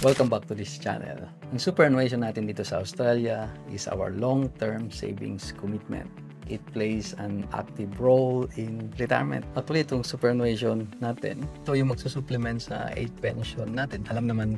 Welcome back to this channel. Ang superannuation natin dito sa Australia is our long-term savings commitment. It plays an active role in retirement. Actually, itong superannuation natin, ito yung magsusupplement sa age pension natin. Alam naman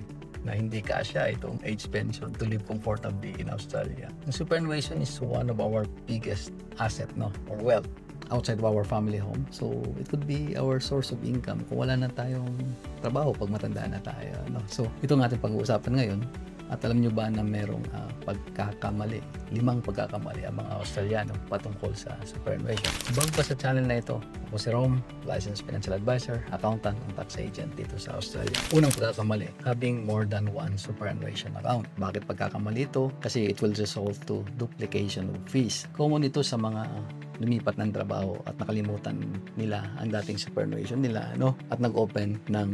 na hindi kasya itong age pension to live comfortably in Australia. Ang superannuation is one of our biggest asset, no, or wealth outside of our family home. So, it could be our source of income kung wala na tayong trabaho pag matanda na tayo. No? So, ito ang ating pag-uusapan ngayon. At alam nyo ba na merong pagkakamali, 5 pagkakamali ang mga Australiano patungkol sa superannuation. Bago pa sa channel na ito, ako si Rom, licensed financial advisor, accountant, and tax agent dito sa Australia. Unang pagkakamali, having more than one superannuation account. Bakit pagkakamali ito? Kasi it will result to duplication of fees. Common ito sa mga lumipat ng trabaho at nakalimutan nila ang dating superannuation nila, no? At nag-open ng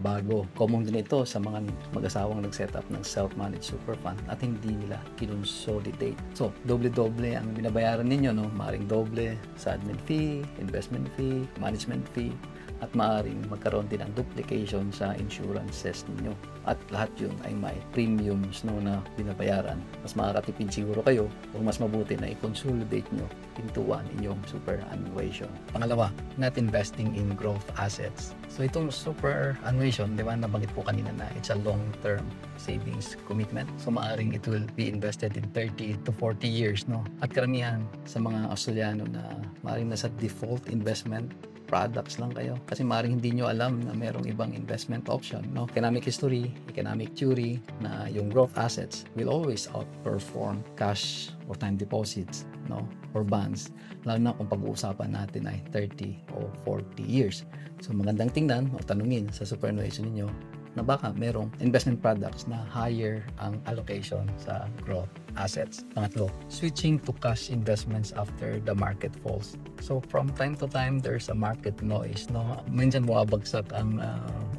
bago. Common din ito sa mga mag-asawang nag-set up ng self-managed super fund at hindi nila kinonsolidate. So, doble-doble ang binabayaran ninyo, no? Maaring doble sa admin fee, investment fee, management fee, at maaring magkaroon din ng duplication sa insurances ninyo. At lahat yun ay may premiums, no, na binabayaran. Mas makakatipid siguro kayo o mas mabuti na i-consolidate nyo into one inyong superannuation. Pangalawa, not investing in growth assets. So itong superannuation, di ba, nabanggit ko kanina na it's a long-term savings commitment. So maaring it will be invested in 30 to 40 years, no? At karamihan sa mga Australiano na maaring nasa default investment products lang kayo kasi maaaring hindi nyo alam na merong ibang investment option, no? Economic history, economic theory na yung growth assets will always outperform cash or time deposits, no, or bonds, lalo na kung pag-uusapan natin ay 30 o 40 years. So magandang tingnan o tanungin sa superannuation ninyo na baka merong investment products na higher ang allocation sa growth assets. Pangatlo, switching to cash investments after the market falls. So from time to time, there's a market noise, no? Minsan bumabagsak ang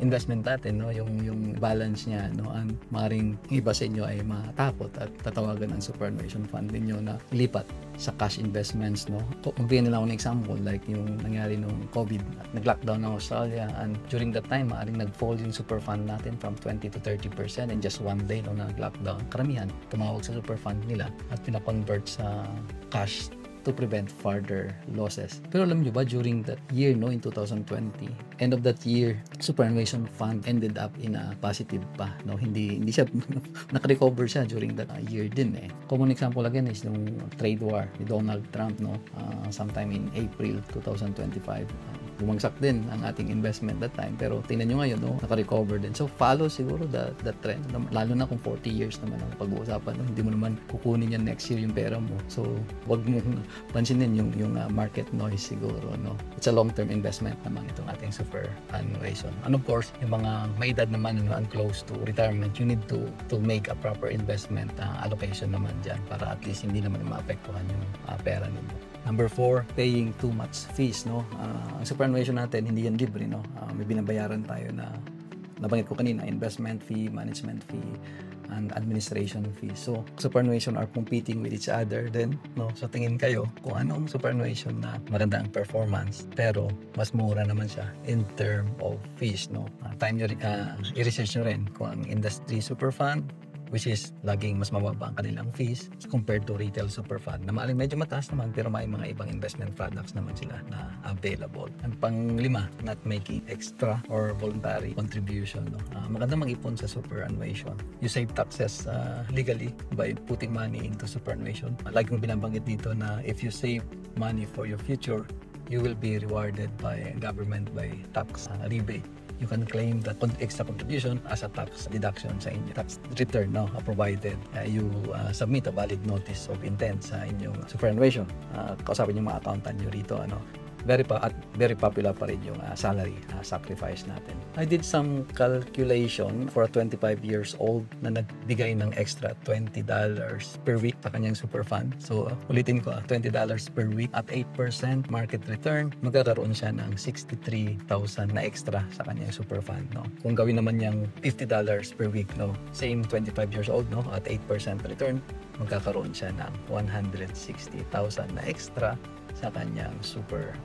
investment natin, no? Yung balance niya, no? Ang maring iba sa inyo ay matakot at tatawagan ang superannuation fund niyo na lipat sa cash investments, no? Magbigyan nila ako ng example like yung nangyari nung COVID, nag-lockdown ng Australia, and during that time maaring nag-fall yung super fund natin from 20 to 30% in just one day nung nag-lockdown. Karamihan tumawag sa super fund nila at pina-convert sa cash to prevent further losses. Pero alam nyo ba, during that year, no, in 2020, end of that year, superannuation fund ended up in a positive pa, no? Hindi siya nakarecover siya during that year din, eh. Common example again is yung trade war ni Donald Trump, no? Sometime in April 2025. Bumagsak din ang ating investment that time, pero tingnan nyo ngayon, no, naka-recover din. So follow siguro the trend, lalo na kung 40 years naman ang pag-uusapan, no? Hindi mo naman kukunin yan next year yung pera mo. So wag mo pansinin yung market noise siguro, no? It's a long-term investment naman itong ating superannuation. And of course, yung mga may edad naman, no, and close to retirement, you need to make a proper investment allocation naman dyan para at least hindi naman maapektuhan yung pera ninyo. Number 4, paying too much fees, no? Ang superannuation natin, hindi yan libre, no? May binabayaran tayo na nabanggit ko kanina, investment fee, management fee, and administration fee. So, superannuation are competing with each other then, no? So, tingin kayo kung anong superannuation na maganda ang performance, pero mas mura naman siya in term of fees, no? Time nyo i-research nyo rin kung ang industry super fund, which is laging mas mababa ang kanilang fees compared to retail super fund na maaring medyo mataas naman pero may mga ibang investment products naman sila na available. Ang pang-5, not making extra or voluntary contribution, no? Maganda mag-ipon sa superannuation. You save taxes legally by putting money into superannuation. Like yung binabanggit dito na if you save money for your future, you will be rewarded by government by tax rebate. You can claim that extra contribution as a tax deduction sa inyong tax return, no? Provided you submit a valid notice of intent sa inyong superannuation. Kausapin yung mga accountant nyo rito, ano? Very popular pa rin yung salary sacrifice natin. I did some calculation for a 25 years old na nagbigay ng extra $20 per week sa kanyang super fund. So ulitin ko, $20 per week at 8% market return, magkakaroon siya ng $63,000 na extra sa kanyang super fund, no? Kung gawin naman niyang $50 per week, no, same 25 years old, no, at 8% return, magkakaroon siya ng $160,000 na extra sa kanyang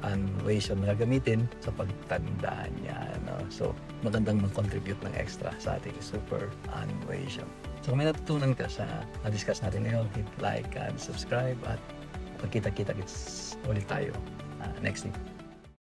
superannuation na gagamitin sa pagtanda niya. No? So, magandang mag-contribute ng extra sa ating superannuation. So, kung may natutunan ka sa na-discuss natin ngayon, hit like and subscribe at magkita-kita ulit tayo next week.